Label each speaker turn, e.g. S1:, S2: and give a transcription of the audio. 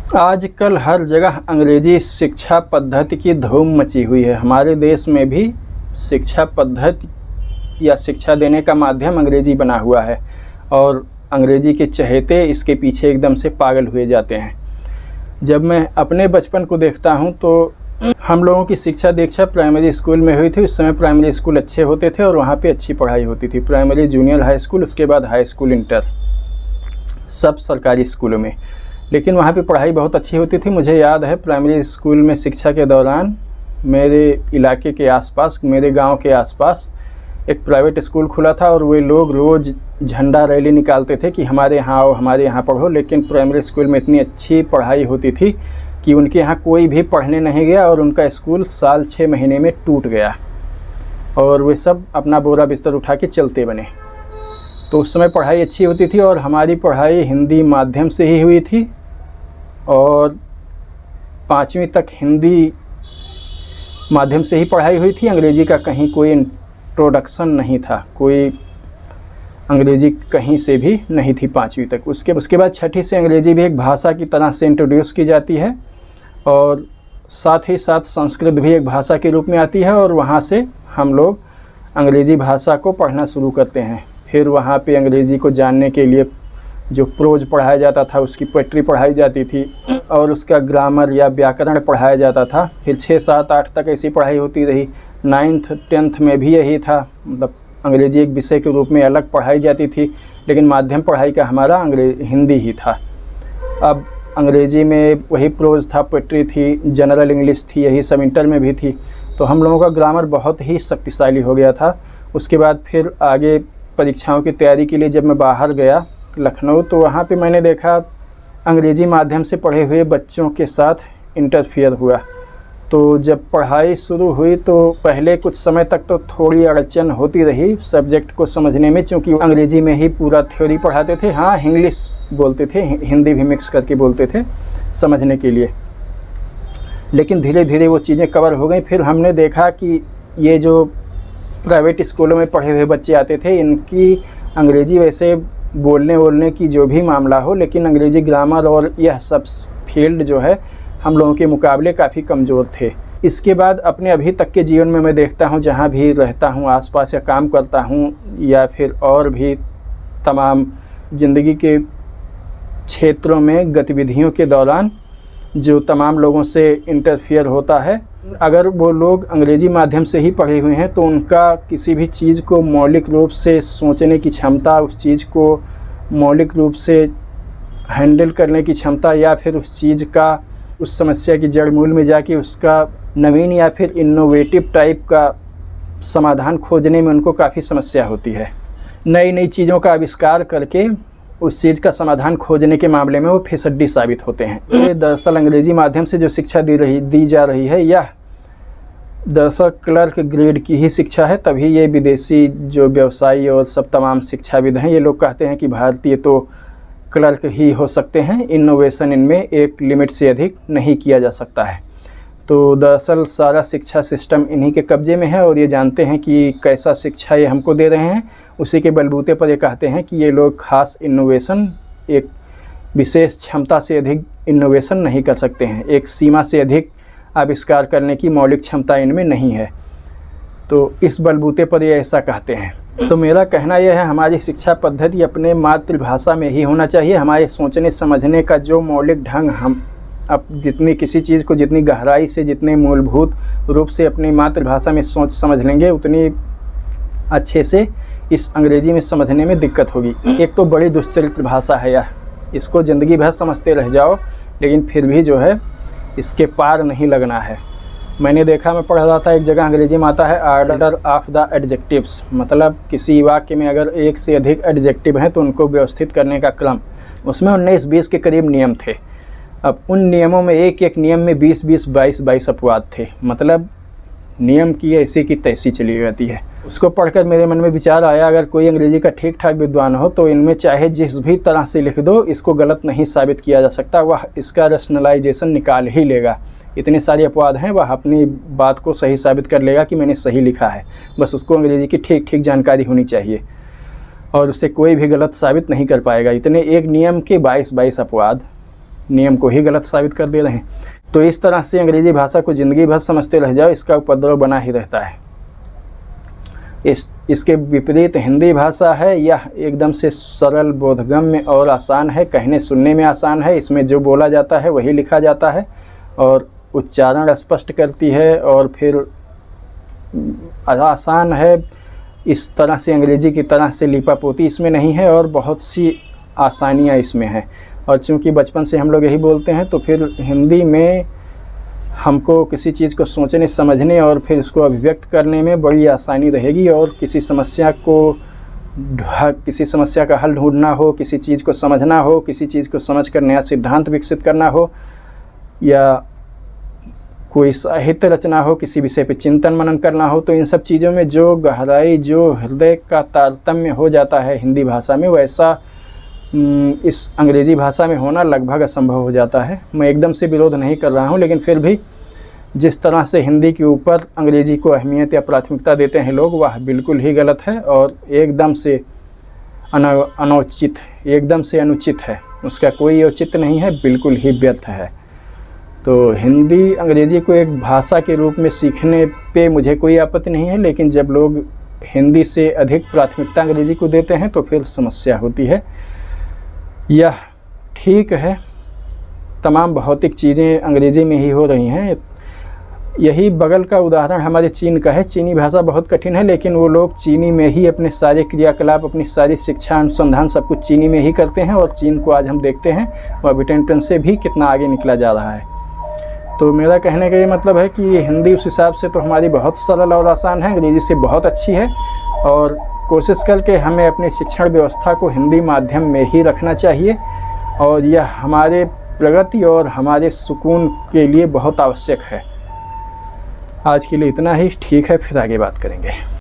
S1: आजकल हर जगह अंग्रेजी शिक्षा पद्धति की धूम मची हुई है। हमारे देश में भी शिक्षा पद्धति या शिक्षा देने का माध्यम अंग्रेजी बना हुआ है और अंग्रेजी के चहेते इसके पीछे एकदम से पागल हुए जाते हैं। जब मैं अपने बचपन को देखता हूं तो हम लोगों की शिक्षा दीक्षा प्राइमरी स्कूल में हुई थी। उस समय प्राइमरी स्कूल अच्छे होते थे और वहाँ पे अच्छी पढ़ाई होती थी। प्राइमरी, जूनियर हाई स्कूल, उसके बाद हाई स्कूल, इंटर, सब सरकारी स्कूलों में, लेकिन वहाँ पे पढ़ाई बहुत अच्छी होती थी। मुझे याद है प्राइमरी स्कूल में शिक्षा के दौरान मेरे इलाके के आसपास, मेरे गांव के आसपास एक प्राइवेट स्कूल खुला था और वे लोग रोज़ झंडा रैली निकालते थे कि हमारे यहाँ आओ, हमारे यहाँ पढ़ो। लेकिन प्राइमरी स्कूल में इतनी अच्छी पढ़ाई होती थी कि उनके यहाँ कोई भी पढ़ने नहीं गया और उनका स्कूल साल 6 महीने में टूट गया और वे सब अपना बोरा बिस्तर उठा के चलते बने। तो उस समय पढ़ाई अच्छी होती थी और हमारी पढ़ाई हिंदी माध्यम से ही हुई थी और 5वीं तक हिंदी माध्यम से ही पढ़ाई हुई थी। अंग्रेजी का कहीं कोई इंट्रोडक्शन नहीं था, कोई अंग्रेजी कहीं से भी नहीं थी 5वीं तक। उसके बाद 6ठी से अंग्रेजी भी एक भाषा की तरह से इंट्रोड्यूस की जाती है और साथ ही साथ संस्कृत भी एक भाषा के रूप में आती है और वहाँ से हम लोग अंग्रेज़ी भाषा को पढ़ना शुरू करते हैं। फिर वहाँ पे अंग्रेज़ी को जानने के लिए जो प्रोज पढ़ाया जाता था उसकी पोएट्री पढ़ाई जाती थी और उसका ग्रामर या व्याकरण पढ़ाया जाता था। फिर 6, 7, 8 तक ऐसी पढ़ाई होती रही। 9th, 10th में भी यही था, मतलब अंग्रेज़ी एक विषय के रूप में अलग पढ़ाई जाती थी, लेकिन माध्यम पढ़ाई का हमारा हिंदी ही था। अब अंग्रेज़ी में वही प्रोज था, पोएट्री थी, जनरल इंग्लिश थी, यही सब इंटर में भी थी। तो हम लोगों का ग्रामर बहुत ही शक्तिशाली हो गया था। उसके बाद फिर आगे परीक्षाओं की तैयारी के लिए जब मैं बाहर गया लखनऊ, तो वहाँ पे मैंने देखा अंग्रेज़ी माध्यम से पढ़े हुए बच्चों के साथ इंटरफेयर हुआ। तो जब पढ़ाई शुरू हुई तो पहले कुछ समय तक तो थोड़ी अड़चन होती रही सब्जेक्ट को समझने में, क्योंकि अंग्रेज़ी में ही पूरा थ्योरी पढ़ाते थे। हाँ, इंग्लिश बोलते थे, हिंदी भी मिक्स करके बोलते थे समझने के लिए, लेकिन धीरे धीरे वो चीज़ें कवर हो गई। फिर हमने देखा कि ये जो प्राइवेट स्कूलों में पढ़े हुए बच्चे आते थे, इनकी अंग्रेज़ी वैसे बोलने की जो भी मामला हो, लेकिन अंग्रेज़ी ग्रामर और यह सब फील्ड जो है हम लोगों के मुकाबले काफ़ी कमज़ोर थे। इसके बाद अपने अभी तक के जीवन में मैं देखता हूँ, जहाँ भी रहता हूँ आसपास या काम करता हूँ या फिर और भी तमाम ज़िंदगी के क्षेत्रों में गतिविधियों के दौरान जो तमाम लोगों से इंटरफेयर होता है, अगर वो लोग अंग्रेज़ी माध्यम से ही पढ़े हुए हैं तो उनका किसी भी चीज़ को मौलिक रूप से सोचने की क्षमता, उस चीज़ को मौलिक रूप से हैंडल करने की क्षमता या फिर उस चीज़ का, उस समस्या की जड़ मूल में जाके उसका नवीन या फिर इनोवेटिव टाइप का समाधान खोजने में उनको काफ़ी समस्या होती है। नई नई चीज़ों का आविष्कार करके उस चीज़ का समाधान खोजने के मामले में वो फिसड्डी साबित होते हैं। ये दरअसल अंग्रेज़ी माध्यम से जो शिक्षा दी जा रही है, यह दरअसल क्लर्क ग्रेड की ही शिक्षा है। तभी ये विदेशी जो व्यवसायी और सब तमाम शिक्षाविद हैं, ये लोग कहते हैं कि भारतीय तो क्लर्क ही हो सकते हैं, इनोवेशन इनमें एक लिमिट से अधिक नहीं किया जा सकता है। तो दरअसल सारा शिक्षा सिस्टम इन्हीं के कब्ज़े में है और ये जानते हैं कि कैसा शिक्षा ये हमको दे रहे हैं। उसी के बलबूते पर ये कहते हैं कि ये लोग ख़ास इनोवेशन, एक विशेष क्षमता से अधिक इनोवेशन नहीं कर सकते हैं, एक सीमा से अधिक आविष्कार करने की मौलिक क्षमता इनमें नहीं है। तो इस बलबूते पर ये ऐसा कहते हैं। तो मेरा कहना यह है, हमारी शिक्षा पद्धति अपने मातृभाषा में ही होना चाहिए। हमारे सोचने समझने का जो मौलिक ढंग, हम अब जितनी किसी चीज़ को जितनी गहराई से, जितने मूलभूत रूप से अपनी मातृभाषा में सोच समझ लेंगे, उतनी अच्छे से इस अंग्रेज़ी में समझने में दिक्कत होगी। एक तो बड़ी दुश्चरित्र भाषा है यह, इसको ज़िंदगी भर समझते रह जाओ लेकिन फिर भी जो है इसके पार नहीं लगना है। मैंने देखा, मैं पढ़ रहा था एक जगह अंग्रेज़ी में आता है ऑर्डर ऑफ द एडजेक्टिव्स, मतलब किसी वाक्य में अगर एक से अधिक एडजेक्टिव हैं तो उनको व्यवस्थित करने का क्रम। उसमें 19-20 के करीब नियम थे। अब उन नियमों में एक एक नियम में 20-20, 22-22 अपवाद थे। मतलब नियम की ऐसी की तैसी चली जाती है। उसको पढ़कर मेरे मन में विचार आया, अगर कोई अंग्रेज़ी का ठीक ठाक विद्वान हो तो इनमें चाहे जिस भी तरह से लिख दो, इसको गलत नहीं साबित किया जा सकता। वह इसका रैशनलाइजेशन निकाल ही लेगा। इतने सारे अपवाद हैं, वह अपनी बात को सही साबित कर लेगा कि मैंने सही लिखा है। बस उसको अंग्रेज़ी की ठीक ठीक जानकारी होनी चाहिए और उससे कोई भी गलत साबित नहीं कर पाएगा। इतने एक नियम के 22-22 अपवाद नियम को ही गलत साबित कर दे रहे हैं। तो इस तरह से अंग्रेज़ी भाषा को ज़िंदगी भर समझते रह जाओ, इसका उपद्रव बना ही रहता है। इसके विपरीत हिंदी भाषा है, यह एकदम से सरल, बोधगम्य और आसान है, कहने सुनने में आसान है। इसमें जो बोला जाता है वही लिखा जाता है और उच्चारण स्पष्ट करती है और फिर आसान है। इस तरह से अंग्रेज़ी की तरह से लिपापोती इसमें नहीं है और बहुत सी आसानियाँ इसमें हैं। और चूँकि बचपन से हम लोग यही बोलते हैं, तो फिर हिंदी में हमको किसी चीज़ को सोचने, समझने और फिर उसको अभिव्यक्त करने में बड़ी आसानी रहेगी। और किसी समस्या का हल ढूंढना हो, किसी चीज़ को समझना हो, किसी चीज़ को समझकर नया सिद्धांत विकसित करना हो, या कोई साहित्य रचना हो, किसी विषय पे चिंतन मनन करना हो, तो इन सब चीज़ों में जो गहराई, जो हृदय का तारतम्य हो जाता है हिंदी भाषा में, वैसा इस अंग्रेज़ी भाषा में होना लगभग असंभव हो जाता है। मैं एकदम से विरोध नहीं कर रहा हूँ, लेकिन फिर भी जिस तरह से हिंदी के ऊपर अंग्रेज़ी को अहमियत या प्राथमिकता देते हैं लोग, वह बिल्कुल ही गलत है और एकदम से अनौचित, एकदम से अनुचित है। उसका कोई औचित्य नहीं है, बिल्कुल ही व्यर्थ है। तो हिंदी अंग्रेज़ी को एक भाषा के रूप में सीखने पे मुझे कोई आपत्ति नहीं है, लेकिन जब लोग हिंदी से अधिक प्राथमिकता अंग्रेज़ी को देते हैं तो फिर समस्या होती है। यह ठीक है, तमाम भौतिक चीज़ें अंग्रेज़ी में ही हो रही हैं। यही बगल का उदाहरण हमारे चीन का है। चीनी भाषा बहुत कठिन है, लेकिन वो लोग चीनी में ही अपने सारे क्रियाकलाप, अपनी सारी शिक्षा, अनुसंधान सब कुछ चीनी में ही करते हैं। और चीन को आज हम देखते हैं वह ब्रिटेन से भी कितना आगे निकला जा रहा है। तो मेरा कहने का ये मतलब है कि हिंदी उस हिसाब से तो हमारी बहुत सरल और आसान है, अंग्रेज़ी से बहुत अच्छी है। और कोशिश करके हमें अपनी शिक्षण व्यवस्था को हिंदी माध्यम में ही रखना चाहिए और यह हमारे प्रगति और हमारे सुकून के लिए बहुत आवश्यक है। आज के लिए इतना ही। ठीक है, फिर आगे बात करेंगे।